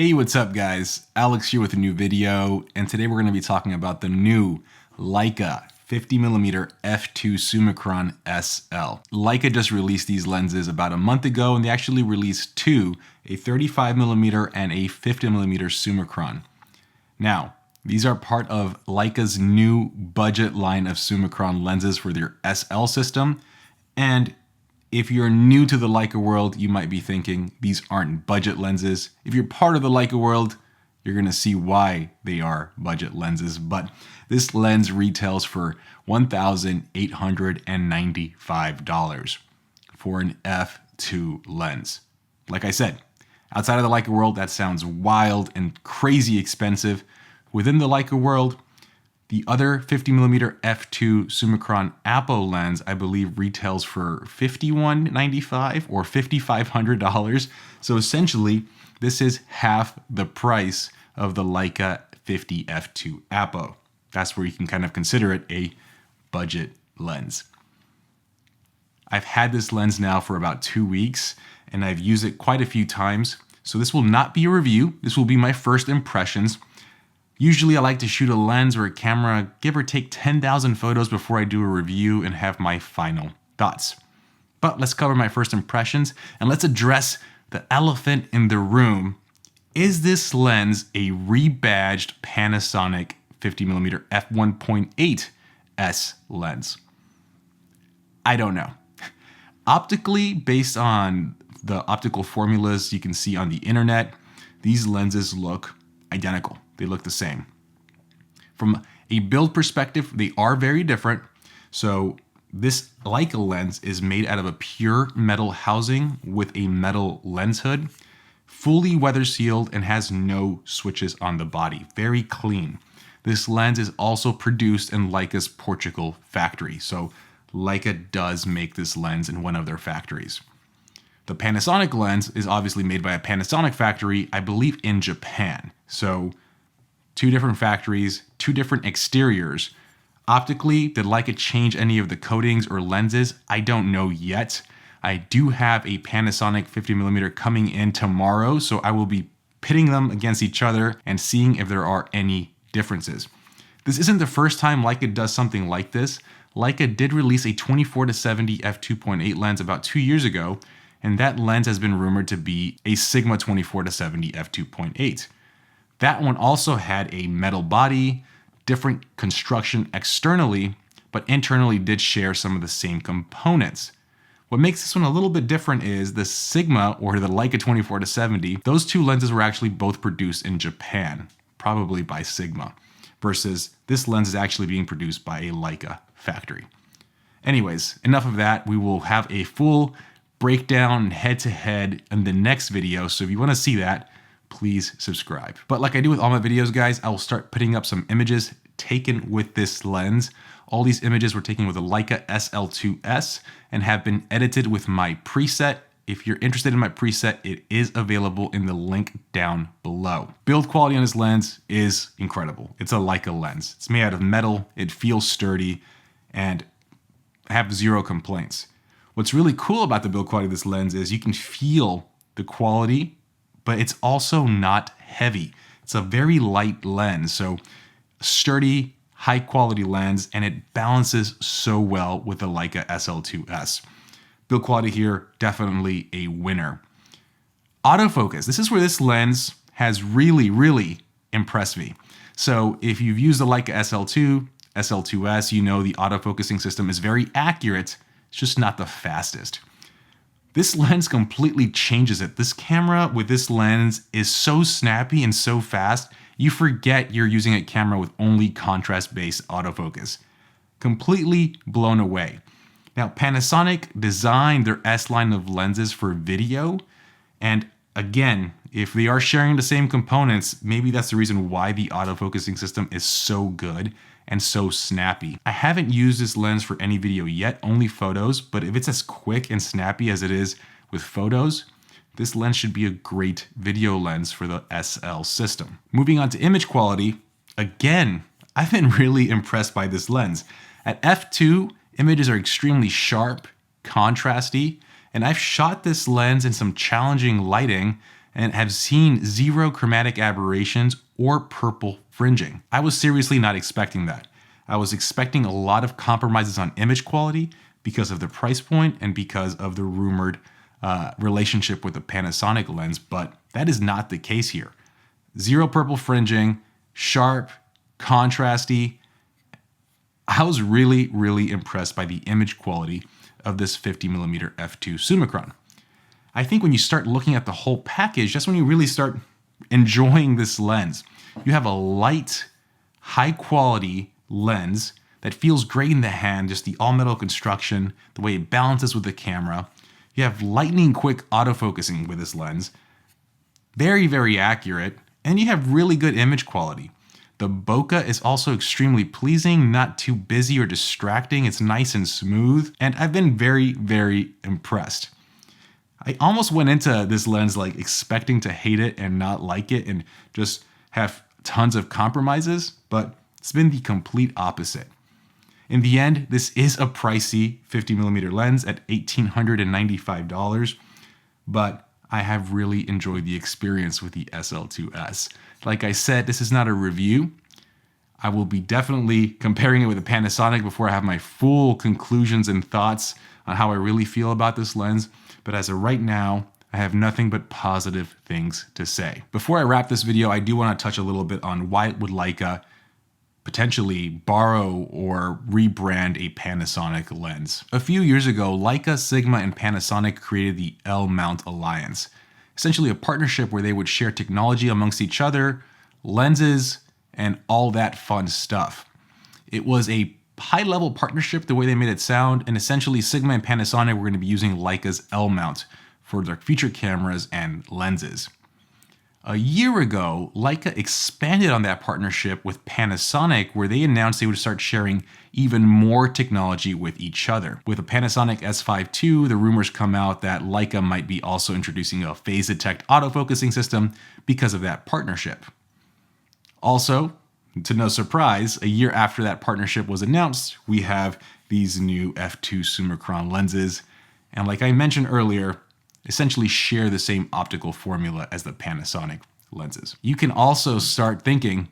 Hey, what's up guys? Alex here with a new video, and today we're going to be talking about the new Leica 50mm f2 Summicron-SL. Leica just released these lenses about a month ago, and they actually released two, a 35mm and a 50mm Summicron. Now, these are part of Leica's new budget line of Summicron lenses for their SL system, and if you're new to the Leica world, you might be thinking these aren't budget lenses. If you're part of the Leica world, you're gonna see why they are budget lenses. But this lens retails for $1,895 for an f2 lens. Like I said, outside of the Leica world, that sounds wild and crazy expensive. Within the Leica world, the other 50mm f2 Summicron Apo lens, I believe, retails for $5,195 or $5,500. So essentially, this is half the price of the Leica 50 f2 Apo. That's where you can kind of consider it a budget lens. I've had this lens now for about 2 weeks, and I've used it quite a few times. So this will not be a review. This will be my first impressions. Usually I like to shoot a lens or a camera, give or take 10,000 photos before I do a review and have my final thoughts. But let's cover my first impressions and let's address the elephant in the room. Is this lens a rebadged Panasonic 50mm f1.8S lens? I don't know. Optically, based on the optical formulas you can see on the internet, these lenses look identical. They look the same. From a build perspective, they are very different. So this Leica lens is made out of a pure metal housing with a metal lens hood, fully weather sealed and has no switches on the body. Very clean. This lens is also produced in Leica's Portugal factory. So Leica does make this lens in one of their factories. The Panasonic lens is obviously made by a Panasonic factory, I believe in Japan. So two different factories, two different exteriors. Optically, did Leica change any of the coatings or lenses? I don't know yet. I do have a Panasonic 50mm coming in tomorrow, so I will be pitting them against each other and seeing if there are any differences. This isn't the first time Leica does something like this. Leica did release a 24-70 f2.8 lens about 2 years ago, and that lens has been rumored to be a Sigma 24-70 f2.8. That one also had a metal body, different construction externally, but internally did share some of the same components. What makes this one a little bit different is the Sigma, or the Leica 24-70, those two lenses were actually both produced in Japan, probably by Sigma, versus this lens is actually being produced by a Leica factory. Anyways, enough of that. We will have a full breakdown head-to-head in the next video, so if you want to see that, please subscribe. But like I do with all my videos, guys, I will start putting up some images taken with this lens. All these images were taken with a Leica SL2S and have been edited with my preset. If you're interested in my preset, it is available in the link down below. Build quality on this lens is incredible. It's a Leica lens. It's made out of metal, it feels sturdy, and I have zero complaints. What's really cool about the build quality of this lens is you can feel the quality, but it's also not heavy. It's a very light lens, so sturdy, high quality lens, and it balances so well with the Leica SL2S. Build quality here, definitely a winner. Autofocus, this is where this lens has really impressed me. So if you've used the Leica SL2, SL2S, you know the autofocusing system is very accurate, it's just not the fastest. This lens completely changes it. This camera with this lens is so snappy and so fast, you forget you're using a camera with only contrast-based autofocus. Completely blown away. Now, Panasonic designed their S line of lenses for video, and again, if they are sharing the same components, maybe that's the reason why the autofocusing system is so good and so snappy. I haven't used this lens for any video yet, only photos, but if it's as quick and snappy as it is with photos, this lens should be a great video lens for the SL system. Moving on to image quality, again, I've been really impressed by this lens. At f2, images are extremely sharp, contrasty, and I've shot this lens in some challenging lighting, and have seen zero chromatic aberrations or purple fringing. I was seriously not expecting that. I was expecting a lot of compromises on image quality because of the price point and because of the rumored relationship with the Panasonic lens, but that is not the case here. Zero purple fringing, sharp, contrasty. I was really, really impressed by the image quality of this 50mm f2 Summicron. I think when you start looking at the whole package, that's when you really start enjoying this lens. You have a light, high quality lens that feels great in the hand, just the all metal construction, the way it balances with the camera. You have lightning quick autofocusing with this lens, very, very accurate, and you have really good image quality. The bokeh is also extremely pleasing, not too busy or distracting. It's nice and smooth, and I've been very, very impressed. I almost went into this lens like expecting to hate it and not like it and just have tons of compromises, but it's been the complete opposite. In the end, this is a pricey 50mm lens at $1,895, but I have really enjoyed the experience with the SL2S. Like I said, this is not a review. I will be definitely comparing it with a Panasonic before I have my full conclusions and thoughts on how I really feel about this lens. But as of right now, I have nothing but positive things to say. Before I wrap this video, I do want to touch a little bit on why would Leica potentially borrow or rebrand a Panasonic lens. A few years ago, Leica, Sigma, and Panasonic created the L-Mount Alliance, essentially a partnership where they would share technology amongst each other, lenses, and all that fun stuff. It was a high-level partnership the way they made it sound, and essentially Sigma and Panasonic were going to be using Leica's L-Mount for their feature cameras and lenses. A year ago, Leica expanded on that partnership with Panasonic, where they announced they would start sharing even more technology with each other. With the Panasonic S5 II, the rumors come out that Leica might be also introducing a phase detect autofocusing system because of that partnership. Also, to no surprise, a year after that partnership was announced, we have these new f2 Summicron lenses, and like I mentioned earlier, essentially share the same optical formula as the Panasonic lenses. You can also start thinking,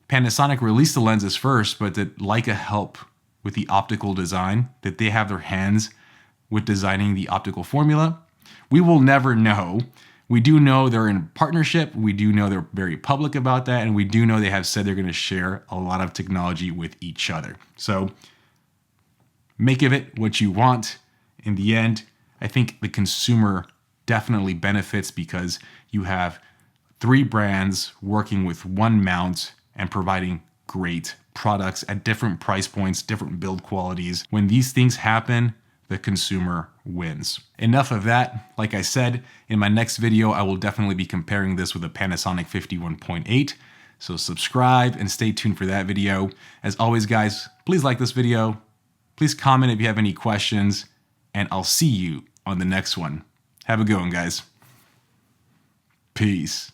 Panasonic released the lenses first, but did Leica help with the optical design? Did they have their hands with designing the optical formula? We will never know. We do know they're in partnership, we do know they're very public about that, and we do know they have said they're going to share a lot of technology with each other. So make of it what you want. In the end, I think the consumer definitely benefits because you have three brands working with one mount and providing great products at different price points, different build qualities. When these things happen, the consumer wins. Enough of that. Like I said, in my next video, I will definitely be comparing this with a Panasonic 51.8. So subscribe and stay tuned for that video. As always, guys, please like this video. Please comment if you have any questions, and I'll see you on the next one. Have a good one, guys. Peace.